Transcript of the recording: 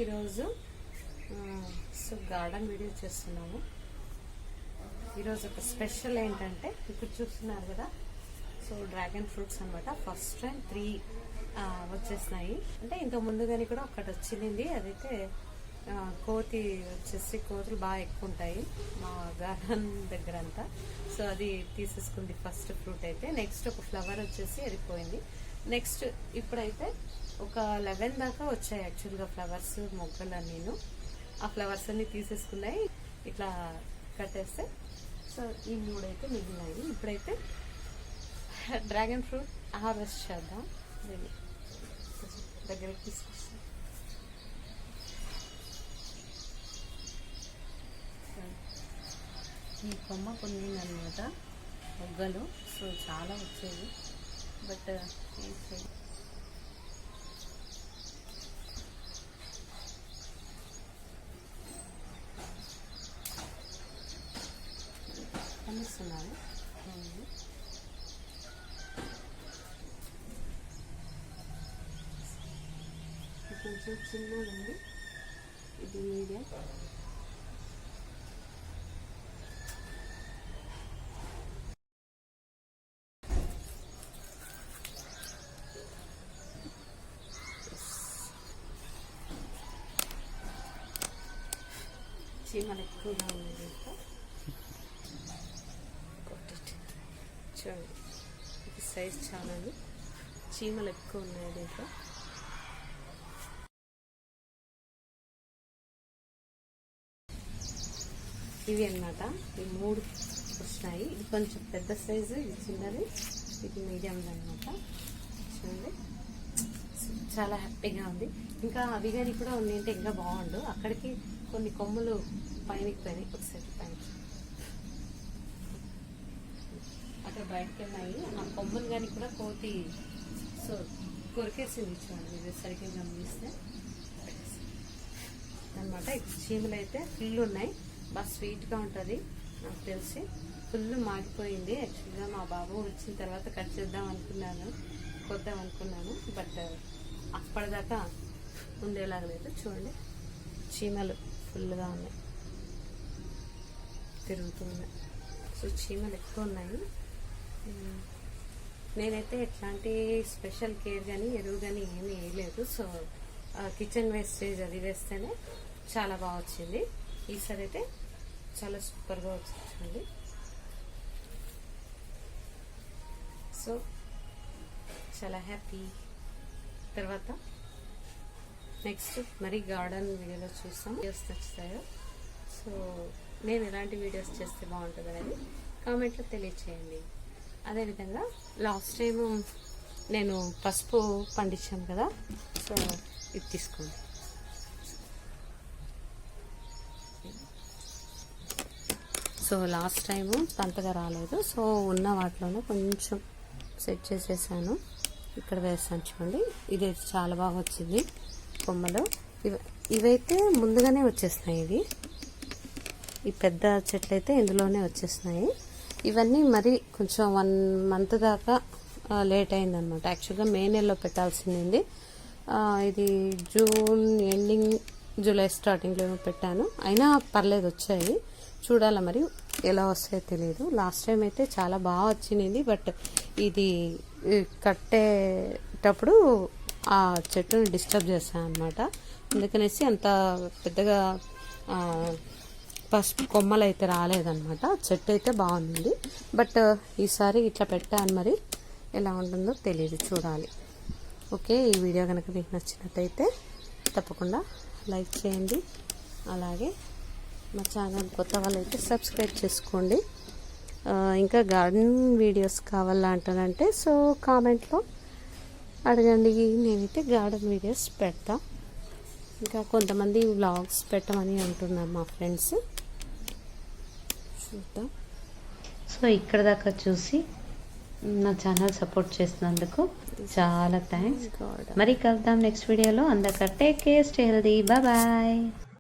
ఈరోజు so garden video చేస్తున్నాము. ఈరోజు ఒక స్పెషల్ ఏంటంటే ఇప్పుడు చూస్తున్నారు కదా, సో డ్రాగన్ ఫ్రూట్స్ అనమాట. ఫస్ట్ టైం 3 వచ్చేసినాయి. అంటే ఇంత ముందుగానే కూడా ఒకటి వచ్చింది. అదైతే కోతులు బాగా ఎక్కువ ఉంటాయి మా గార్డెన్ దగ్గర అంతా. సో అది తీసేసుకుంది ఫస్ట్ ఫ్రూట్ అయితే. నెక్స్ట్ ఒక ఫ్లవర్ వచ్చేసి అది పోయింది. నెక్స్ట్ ఇప్పుడైతే ఒక 11 దాకా వచ్చాయి యాక్చువల్గా ఫ్లవర్స్, మొగ్గలు అన్నీను. ఆ ఫ్లవర్స్ అన్ని తీసేసుకున్నాయి, ఇట్లా కట్టేస్తే. సో ఈ 3 అయితే మిగిలినాయి. ఇప్పుడైతే డ్రాగన్ ఫ్రూట్ హార్వెస్ట్ చేద్దాం. దగ్గరికి తీసుకొస్తాం. ఈ కొమ్మ కొన్ని అనమాట మొగ్గలు. సో చాలా వచ్చేవి, బట్ ఏం చేయాలి. కనిపిస్తున్నాను కొంచెం చిన్నగా ఉంది, ఇది మీడియం. చీమలు ఎక్కువగా ఉంది. చూడండి, ఇది సైజ్ చాలా, చీమలు ఎక్కువ ఉన్నాయి దీంట్లో. ఇవి అన్నమాట ఈ 3 వచ్చినాయి. ఇది కొంచెం పెద్ద సైజు, ఇది చిన్నది, ఇది మీడియం అనమాట. చూడండి, చాలా హ్యాపీగా ఉంది. ఇంకా అవి కానీ కూడా ఉన్నింటే ఇంకా బాగుండు. అక్కడికి కొన్ని కొమ్ములు పైనకి పోయినాయి. ఒకసారి పైన అక్కడ బయటకు వెళ్ళినాయి. ఆ కొమ్ములు కానీ కూడా కోతి సో కొరికేసింది. చూడండి, ఇది సరిగ్గా గమనిస్తే అనమాట. ఇప్పుడు చీమలు అయితే ఫుల్ ఉన్నాయి. బాగా స్వీట్గా ఉంటుంది నాకు తెలిసి. ఫుల్ మాడిపోయింది. యాక్చువల్గా మా బాబు వచ్చిన తర్వాత కట్ చేద్దాం అనుకున్నాను, కొద్దాం అనుకున్నాను, బట్ అప్పటిదాకా ఉండేలాగా లేదు. చూడండి, చీమలు ఫుల్గా ఉన్నాయి, తిరుగుతున్నాయి. సో చీమలు ఎక్కువ ఉన్నాయి. నేనైతే ఎట్లాంటి స్పెషల్ కేర్ కానీ ఎరువు కానీ ఏమీ వేయలేదు. సో కిచెన్ వేస్టేజ్ అది వేస్తేనే చాలా బాగా వచ్చింది. ఈసారి అయితే చాలా సూపర్గా వచ్చింది. సో చాలా హ్యాపీ. తర్వాత నెక్స్ట్ మరి గార్డెన్ వీడియోలో చూస్తాం. వీడియోస్ నచ్చుతాయో, సో నేను ఎలాంటి వీడియోస్ చేస్తే బాగుంటుంది అనేది కామెంట్లో తెలియచేయండి. అదేవిధంగా లాస్ట్ టైము నేను పసుపు పండించాను కదా, సో ఇది తీసుకోండి. సో లాస్ట్ టైము అంతగా రాలేదు. సో ఉన్న వాటిలోనే కొంచెం సెట్ చేసేసాను. ఇక్కడ వేసాను చూడండి, ఇది చాలా బాగా వచ్చింది కొమ్మలు. ఇవైతే ముందుగానే వచ్చేస్తున్నాయి. ఇవి ఈ పెద్ద చెట్లు అయితే ఇందులోనే వచ్చేస్తున్నాయి. ఇవన్నీ మరి కొంచెం 1 మంత్ దాకా లేట్ అయిందనమాట. యాక్చువల్గా మే నెలలో పెట్టాల్సింది. ఇది జూన్ ఎండింగ్, జూలై స్టార్టింగ్లో పెట్టాను. అయినా పర్లేదు, వచ్చాయి. చూడాలి మరి ఎలా వస్తాయో తెలియదు. లాస్ట్ టైం అయితే చాలా బాగా వచ్చింది, బట్ ఇది కట్టేటప్పుడు ఆ చెట్టుని డిస్టర్బ్ చేశాను అనమాట. అందుకనేసి అంత పెద్దగా పసుపు కొమ్మలు అయితే రాలేదన్నమాట. చెట్టు అయితే బాగుంది, బట్ ఈసారి ఇట్లా పెట్టాను, మరి ఎలా ఉంటుందో తెలియదు, చూడాలి. ఓకే, ఈ వీడియో కనుక మీకు నచ్చినట్టయితే తప్పకుండా లైక్ చేయండి. అలాగే మా ఛానల్ కొత్త వాళ్ళైతే సబ్స్క్రైబ్ చేసుకోండి. ఇంకా గార్డెన్ వీడియోస్ కావాలంటానంటే సో కామెంట్లో అడగండి. నేనైతే గార్డెన్ వీడియోస్ పెడతా. ఇంకా కొంతమంది వ్లాగ్స్ పెట్టమని అంటున్నారు మా ఫ్రెండ్స్, చూద్దాం. సో ఇక్కడ దాకా చూసి నా ఛానల్ సపోర్ట్ చేసినందుకు చాలా థ్యాంక్స్. మరి కలుద్దాం నెక్స్ట్ వీడియోలో. అందరికీ take care, stay healthy, bye bye.